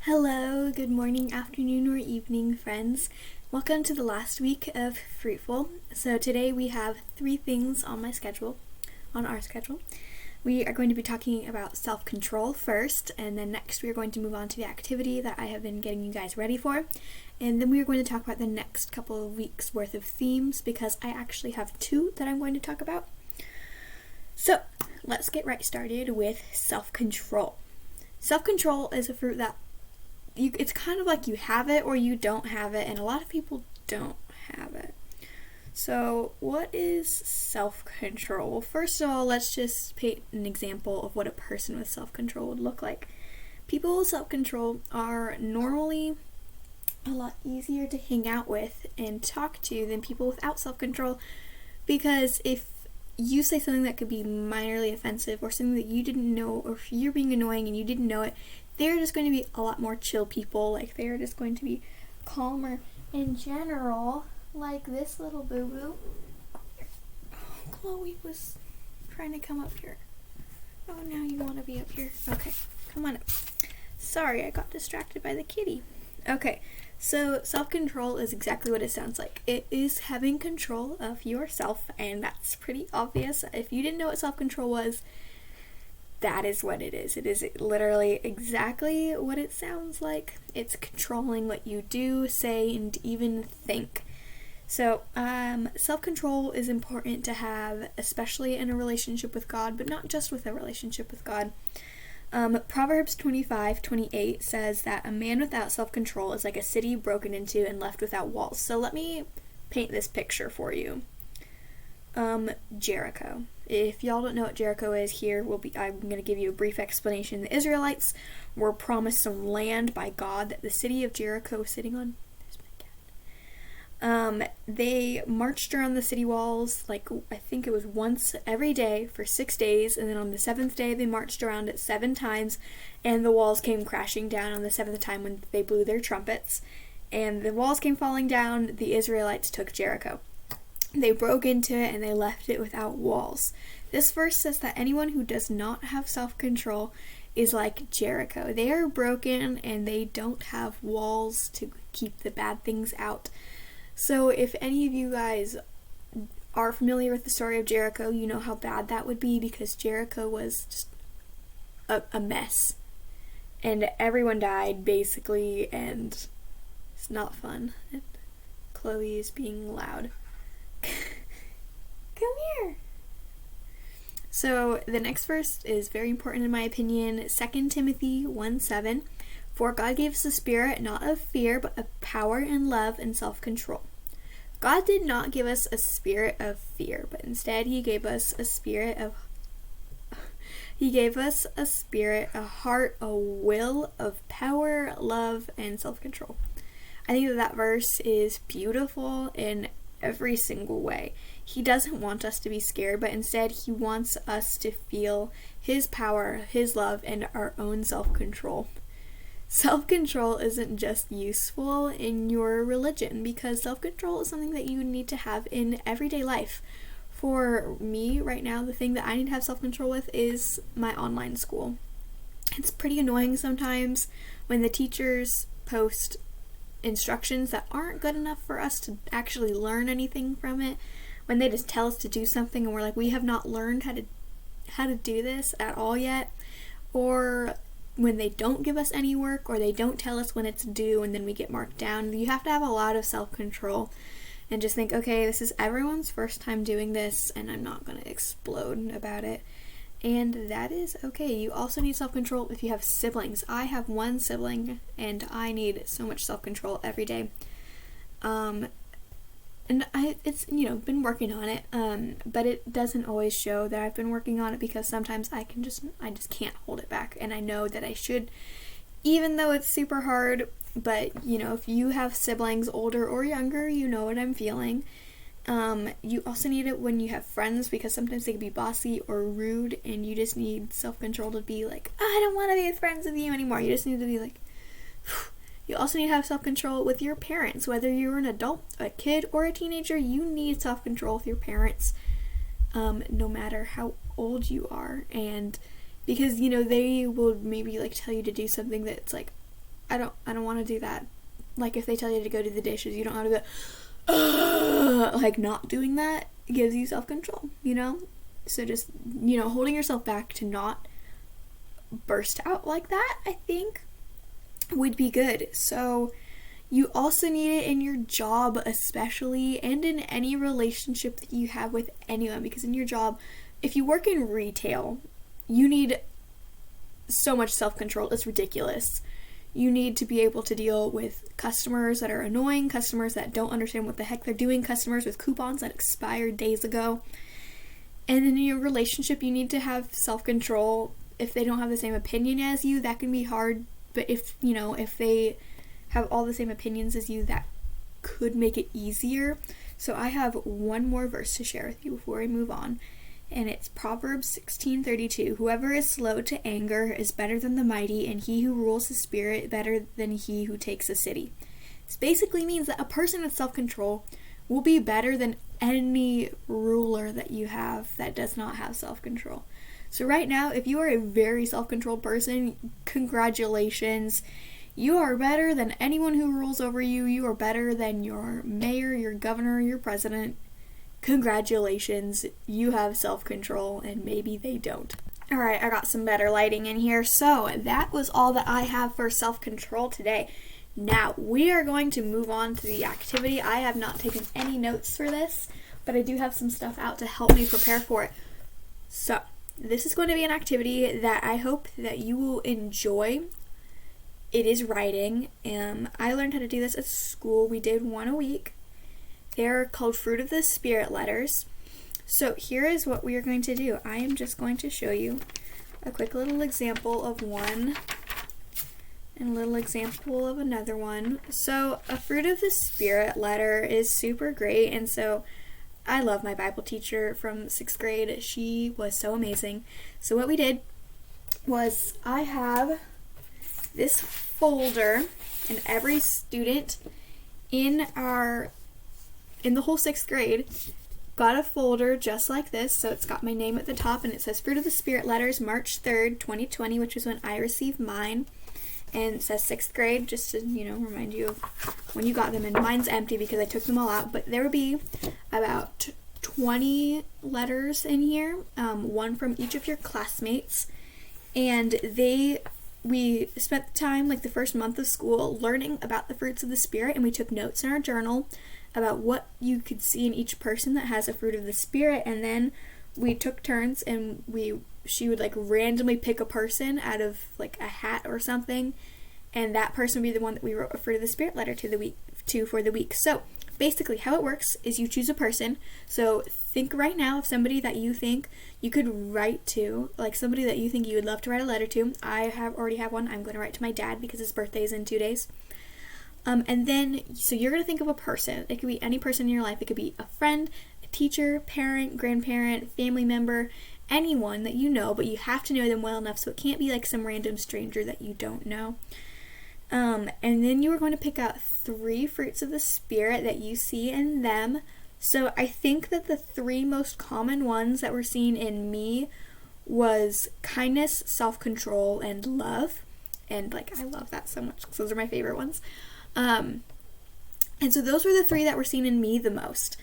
Hello, good morning, afternoon, or evening, friends. Welcome to the last week of Fruitful. So today we have 3 things on our schedule. We are going to be talking about self-control first, and then next we are going to move on to the activity that I have been getting you guys ready for. And then we are going to talk about the next couple of weeks worth of themes, because I actually have 2 that I'm going to talk about. So let's get right started with self-control. Self-control is a fruit that it's kind of like you have it or you don't have it, and a lot of people don't have it. So what is self-control? Well, first of all, let's just paint an example of what a person with self-control would look like. People with self-control are normally a lot easier to hang out with and talk to than people without self-control, because if you say something that could be minorly offensive or something that you didn't know, or if you're being annoying and you didn't know it, they're just going to be a lot more chill people. Like, they're just going to be calmer in general. Like this little boo-boo. Oh, Chloe was trying to come up here. Oh, now you want to be up here. Okay, come on up. Sorry, I got distracted by the kitty. Okay, so self-control is exactly what it sounds like. It is having control of yourself, and that's pretty obvious. If you didn't know what self-control was, that is what it is. It is literally exactly what it sounds like. It's controlling what you do, say, and even think. So, self-control is important to have, especially in a relationship with God, but not just with a relationship with God. Proverbs 25:28 says that a man without self-control is like a city broken into and left without walls. So let me paint this picture for you. Jericho. If y'all don't know what Jericho is, I'm going to give you a brief explanation. The Israelites were promised some land by God that the city of Jericho was sitting on. They marched around the city walls, I think it was once every day for 6 days, and then on the 7th day they marched around it 7 times, and the walls came crashing down on the 7th time when they blew their trumpets, and the walls came falling down. The Israelites took Jericho. They broke into it and they left it without walls. This verse says that anyone who does not have self-control is like Jericho. They are broken and they don't have walls to keep the bad things out. So if any of you guys are familiar with the story of Jericho, you know how bad that would be, because Jericho was just a mess. And everyone died, basically, and it's not fun. And Chloe is being loud. Come here. So the next verse is very important in my opinion. 2 Timothy 1:7. For God gave us a spirit not of fear, but of power and love and self-control. God did not give us a spirit of fear, but instead He gave us a heart, a will of power, love, and self-control. I think that verse is beautiful in every single way. He doesn't want us to be scared, but instead He wants us to feel His power, His love, and our own self-control. Self-control isn't just useful in your religion, because self-control is something that you need to have in everyday life. For me right now, the thing that I need to have self-control with is my online school. It's pretty annoying sometimes when the teachers post instructions that aren't good enough for us to actually learn anything from it, when they just tell us to do something and we're like, we have not learned how to do this at all yet, or when they don't give us any work, or they don't tell us when it's due and then we get marked down. You have to have a lot of self-control and just think, okay, this is everyone's first time doing this and I'm not going to explode about it. And that is okay. You also need self-control if you have siblings. I have 1 sibling and I need so much self-control every day. And it's been working on it, but it doesn't always show that I've been working on it, because sometimes I just can't hold it back, and I know that I should, even though it's super hard. But if you have siblings, older or younger, you know what I'm feeling. You also need it when you have friends, because sometimes they can be bossy or rude, and you just need self-control to be like, I don't want to be friends with you anymore. You just need to be like, phew. You also need to have self-control with your parents. Whether you're an adult, a kid, or a teenager, you need self-control with your parents, no matter how old you are. And because, they will maybe, tell you to do something that's, I don't want to do that. Like, if they tell you to go do the dishes, you don't have to go, like, not doing that gives you self-control, you know? So just, you know, holding yourself back to not burst out like that, I think, would be good. So you also need it in your job, especially, and in any relationship that you have with anyone, because in your job, if you work in retail, you need so much self-control. It's ridiculous. You need to be able to deal with customers that are annoying, customers that don't understand what the heck they're doing, customers with coupons that expired days ago. And in your relationship, you need to have self-control. If they don't have the same opinion as you, that can be hard. But if they have all the same opinions as you, that could make it easier. So I have one more verse to share with you before we move on. And it's Proverbs 16:32. Whoever is slow to anger is better than the mighty, and he who rules his spirit better than he who takes a city. This basically means that a person with self-control will be better than any ruler that you have that does not have self-control. So right now, if you are a very self-controlled person, congratulations. You are better than anyone who rules over you. You are better than your mayor, your governor, your president. Congratulations, you have self-control, and maybe they don't. Alright, I got some better lighting in here. So that was all that I have for self-control today. Now, we are going to move on to the activity. I have not taken any notes for this, but I do have some stuff out to help me prepare for it. So, this is going to be an activity that I hope that you will enjoy. It is writing. I learned how to do this at school. We did one a week. They're called Fruit of the Spirit letters. So here is what we are going to do. I am just going to show you a quick little example of one and a little example of another one. So a Fruit of the Spirit letter is super great, and so I love my Bible teacher from 6th grade. She was so amazing. So what we did was I have this folder, and every student in the whole 6th grade got a folder just like this. So it's got my name at the top, and it says Fruit of the Spirit letters, March 3rd, 2020, which is when I received mine. And it says 6th grade, just to, remind you of when you got them. And mine's empty because I took them all out. But there would be about 20 letters in here, one from each of your classmates. And we spent the time, like the first month of school, learning about the fruits of the Spirit, and we took notes in our journal about what you could see in each person that has a fruit of the Spirit. And then we took turns, and she would like randomly pick a person out of like a hat or something, and that person would be the one that we wrote a fruit of the Spirit letter to for the week. So basically how it works is you choose a person. So think right now of somebody that you think you could write to, like somebody that you think you would love to write a letter to. I already have one. I'm going to write to my dad because his birthday is in 2 days. And then, so you're going to think of a person. It could be any person in your life. It could be a friend, a teacher, parent, grandparent, family member, anyone that you know, but you have to know them well enough, so it can't be like some random stranger that you don't know. And then you are going to pick out 3 fruits of the Spirit that you see in them. So I think that the 3 most common ones that were seen in me was kindness, self-control, and love. And like, I love that so much because those are my favorite ones. And so those were the 3 that were seen in me the most.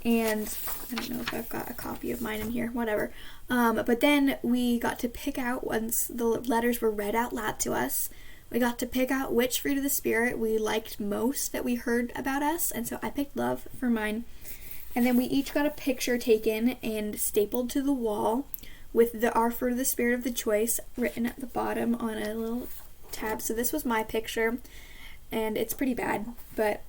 And I don't know if I've got a copy of mine in here, whatever. But then we got to pick out, once the letters were read out loud to us, we got to pick out which fruit of the Spirit we liked most that we heard about us. And so I picked love for mine. And then we each got a picture taken and stapled to the wall with our fruit of the Spirit of the choice written at the bottom on a little tab. So this was my picture, and it's pretty bad, but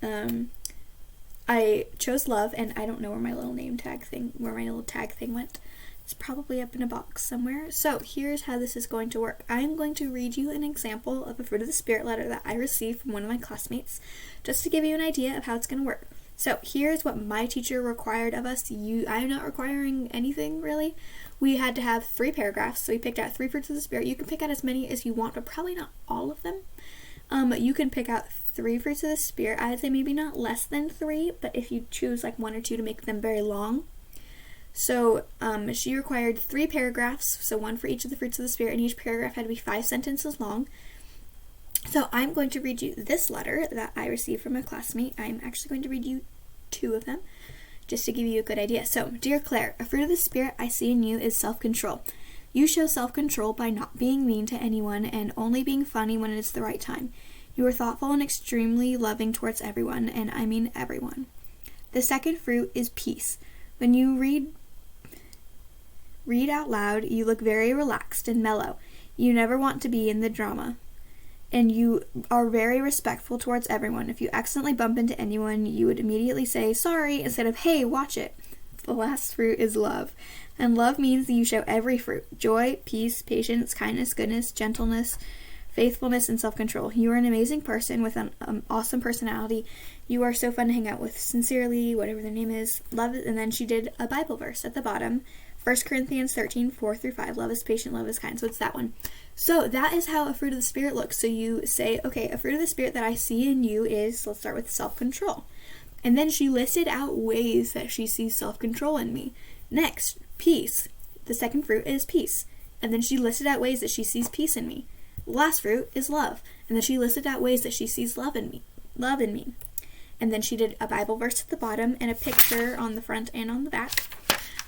I chose love, and I don't know where my little tag thing went. It's probably up in a box somewhere. So here's how this is going to work. I'm going to read you an example of a Fruit of the Spirit letter that I received from one of my classmates, just to give you an idea of how it's going to work. So here's what my teacher required of us. I'm not requiring anything, really. We had to have 3 paragraphs, so we picked out 3 fruits of the Spirit. You can pick out as many as you want, but probably not all of them. You can pick out 3 fruits of the Spirit. I'd say maybe not less than 3, but if you choose like 1 or 2 to make them very long. So she required 3 paragraphs, so 1 for each of the fruits of the Spirit, and each paragraph had to be 5 sentences long. So I'm going to read you this letter that I received from a classmate. I'm actually going to read you 2 of them, just to give you a good idea. So, Dear Claire, a fruit of the Spirit I see in you is self-control. You show self-control by not being mean to anyone and only being funny when it's the right time. You are thoughtful and extremely loving towards everyone, and I mean everyone. The second fruit is peace. When you read out loud, you look very relaxed and mellow. You never want to be in the drama. And you are very respectful towards everyone. If you accidentally bump into anyone, you would immediately say sorry instead of hey, watch it. The last fruit is love. And love means that you show every fruit: joy, peace, patience, kindness, goodness, gentleness, faithfulness, and self-control. You are an amazing person with an awesome personality. You are so fun to hang out with. Sincerely, whatever their name is. Love it. And then she did a Bible verse at the bottom. 1 Corinthians 13, 4-5. Love is patient, love is kind. So it's that one. So that is how a fruit of the Spirit looks. So you say, okay, a fruit of the Spirit that I see in you is, let's start with self-control. And then she listed out ways that she sees self-control in me. Next, peace. The second fruit is peace. And then she listed out ways that she sees peace in me. The last fruit is love. And then she listed out ways that she sees love in me. And then she did a Bible verse at the bottom and a picture on the front and on the back.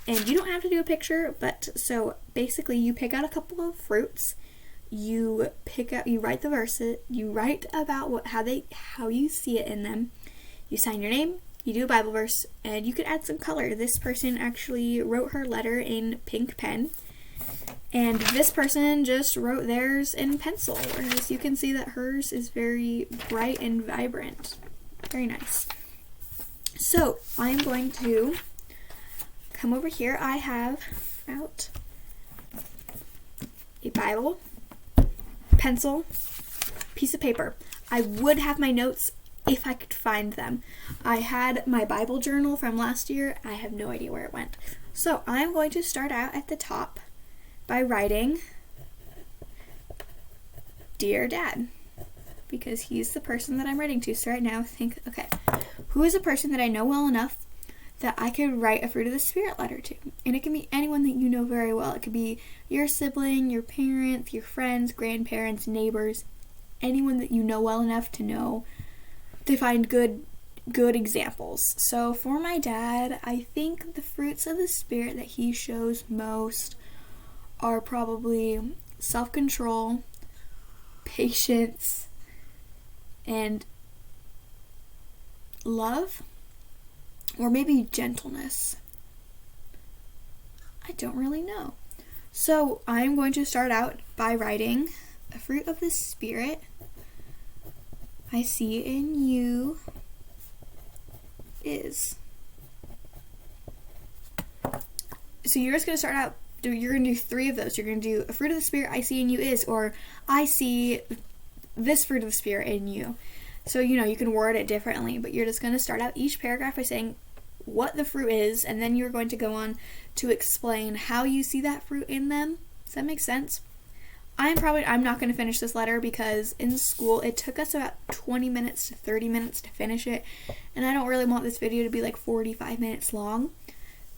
And you don't have to do a picture, but so basically you pick out a couple of fruits, you write the verses, you write about how you see it in them, you sign your name, you do a Bible verse, and you could add some color. This person actually wrote her letter in pink pen, and this person just wrote theirs in pencil, whereas you can see that hers is very bright and vibrant. Very nice. So I'm going to come over here. I have out a Bible, pencil, piece of paper. I would have my notes if I could find them. I had my Bible journal from last year. I have no idea where it went. So I'm going to start out at the top by writing Dear Dad, because he's the person that I'm writing to. So right now think, okay, who is a person that I know well enough that I could write a fruit of the Spirit letter to? And it can be anyone that you know very well. It could be your sibling, your parents, your friends, grandparents, neighbors, anyone that you know well enough to find good examples. So for my dad, I think the fruits of the Spirit that he shows most are probably self-control, patience, and love. Or maybe gentleness. I don't really know. So I'm going to start out by writing a fruit of the Spirit I see in you is. So you're just going to start out, you're going to do 3 of those. You're going to do a fruit of the Spirit I see in you is, or I see this fruit of the Spirit in you. So, you can word it differently, but you're just going to start out each paragraph by saying what the fruit is, and then you're going to go on to explain how you see that fruit in them. Does that make sense? I'm not going to finish this letter because in school it took us about 20 minutes to 30 minutes to finish it, and I don't really want this video to be like 45 minutes long.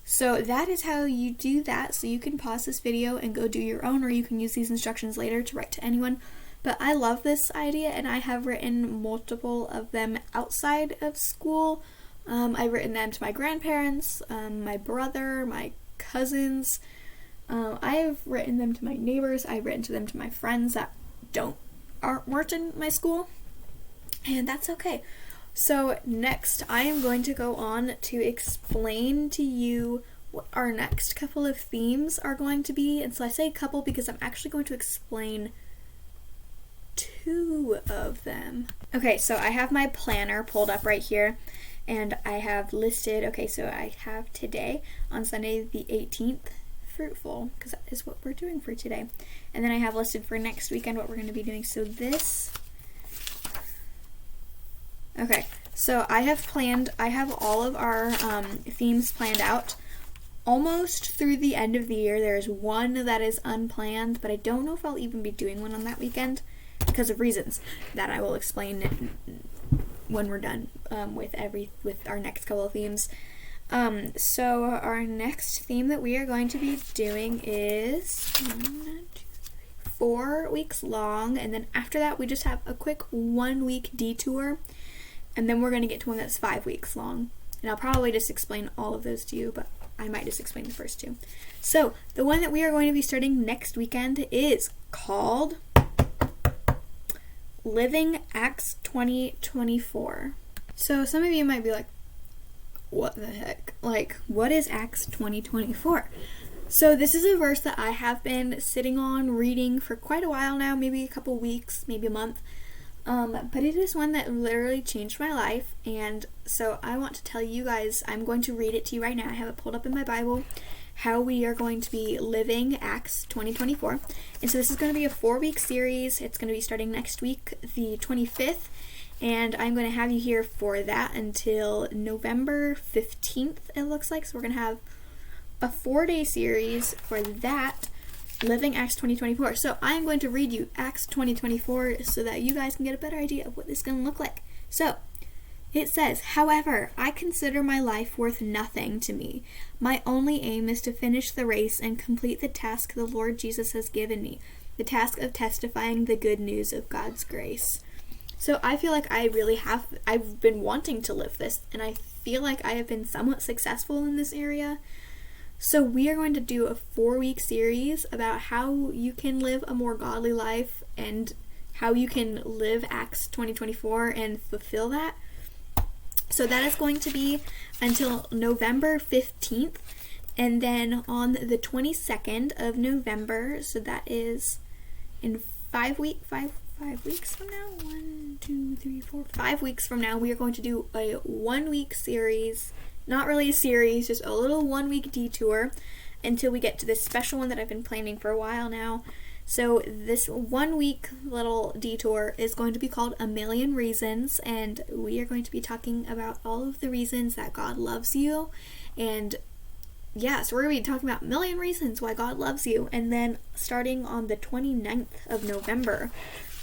So that is how you do that. So you can pause this video and go do your own, or you can use these instructions later to write to anyone. But I love this idea, and I have written multiple of them outside of school. I've written them to my grandparents, my brother, my cousins. I've written them to my neighbors. I've written to them to my friends that weren't in my school, and that's okay. So next, I am going to go on to explain to you what our next couple of themes are going to be. And so I say couple because I'm actually going to explain 2 of them. Okay, so I have my planner pulled up right here, and I have listed, so I have today, on Sunday the 18th, Fruitful, because that is what we're doing for today. And then I have listed for next weekend what we're going to be doing. So so I have all of our themes planned out. Almost through the end of the year, there's one that is unplanned, but I don't know if I'll even be doing one on that weekend because of reasons that I will explain when we're done with our next couple of themes. So our next theme that we are going to be doing is 4 weeks long, and then after that we just have a quick 1-week detour, and then we're going to get to one that's 5 weeks long. And I'll probably just explain all of those to you, but I might just explain the first two. So the one that we are going to be starting next weekend is called Living Acts 2024. So some of you might be like, what the heck? Like, what is Acts 2024? So this is a verse that I have been sitting on reading for quite a while now, maybe a couple weeks, maybe a month. But it is one that literally changed my life, and so I want to tell you guys, I'm going to read it to you right now. I have it pulled up in my Bible, how we are going to be living Acts 2024. And so this is going to be a 4-week series. It's going to be starting next week, the 25th, and I'm going to have you here for that until November 15th, it looks like. So we're going to have a 4-day series for that, Living Acts 2024. So I am going to read you Acts 2024 so that you guys can get a better idea of what this is going to look like. So it says, however, I consider my life worth nothing to me. My only aim is to finish the race and complete the task the Lord Jesus has given me, the task of testifying the good news of God's grace. So I feel like I've been wanting to live this, and I feel like I have been somewhat successful in this area. So we are going to do a 4-week series about how you can live a more godly life and how you can live Acts 2024 and fulfill that. So that is going to be until November 15th, and then on the 22nd of November, so that is in 5 weeks from now, 1, 2, 3, 4, 5 weeks from now, we are going to do a 1-week series. Not really a series, just a little 1-week detour until we get to this special one that I've been planning for a while now. So this 1-week little detour is going to be called A Million Reasons, and we are going to be talking about all of the reasons that God loves you. And yeah, so we're going to be talking about a million reasons why God loves you. And then starting on the 29th of November,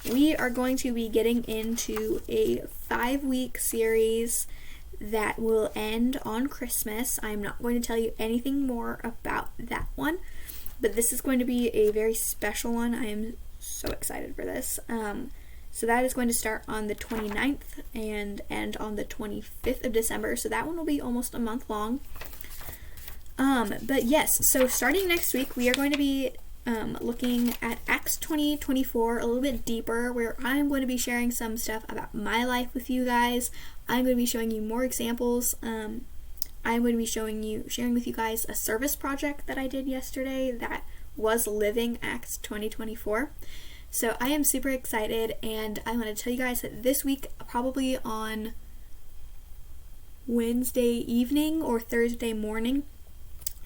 we are going to be getting into a 5-week series that will end on Christmas. I'm not going to tell you anything more about that one, but this is going to be a very special one. I am so excited for this. So that is going to start on the 29th and end on the 25th of December. So that one will be almost a month long. But yes, so starting next week, we are going to be looking at Acts 2024 a little bit deeper, where I'm going to be sharing some stuff about my life with you guys. I'm going to be showing you more examples. I'm going to be sharing with you guys a service project that I did yesterday that was Living Acts 2024. So I am super excited, and I want to tell you guys that this week, probably on Wednesday evening or Thursday morning,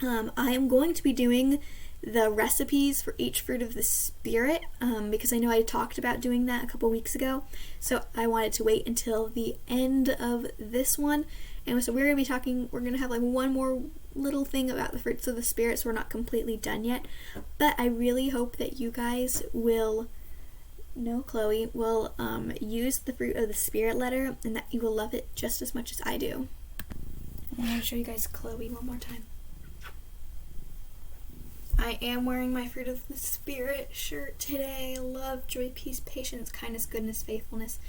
I am going to be doing the recipes for each fruit of the Spirit, because I know I talked about doing that a couple weeks ago, so I wanted to wait until the end of this one. And so we're going to have like one more little thing about the fruits of the Spirit, so we're not completely done yet. But I really hope that you guys will use the fruit of the Spirit letter, and that you will love it just as much as I do. I'm going to show you guys Chloe one more time. I am wearing my Fruit of the Spirit shirt today. Love, joy, peace, patience, kindness, goodness, faithfulness,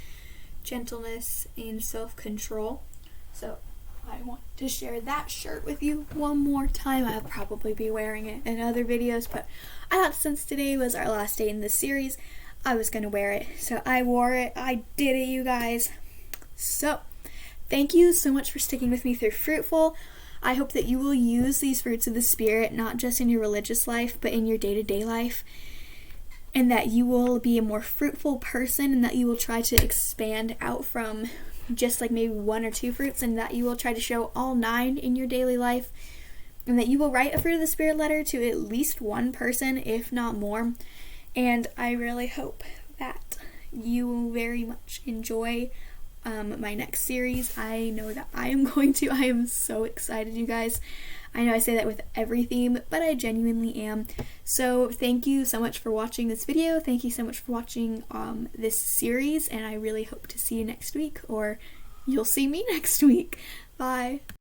gentleness, and self-control. So I want to share that shirt with you one more time. I'll probably be wearing it in other videos, but I thought since today was our last day in this series, I was going to wear it. So I wore it. I did it, you guys. So thank you so much for sticking with me through Fruitful. I hope that you will use these fruits of the Spirit, not just in your religious life, but in your day-to-day life, and that you will be a more fruitful person, and that you will try to expand out from just like maybe 1 or 2 fruits, and that you will try to show all 9 in your daily life, and that you will write a Fruit of the Spirit letter to at least one person, if not more. And I really hope that you will very much enjoy my next series. I know that I am going to. I am so excited, you guys. I know I say that with every theme, but I genuinely am. So thank you so much for watching this video. Thank you so much for watching this series, and I really hope to see you next week, or you'll see me next week. Bye.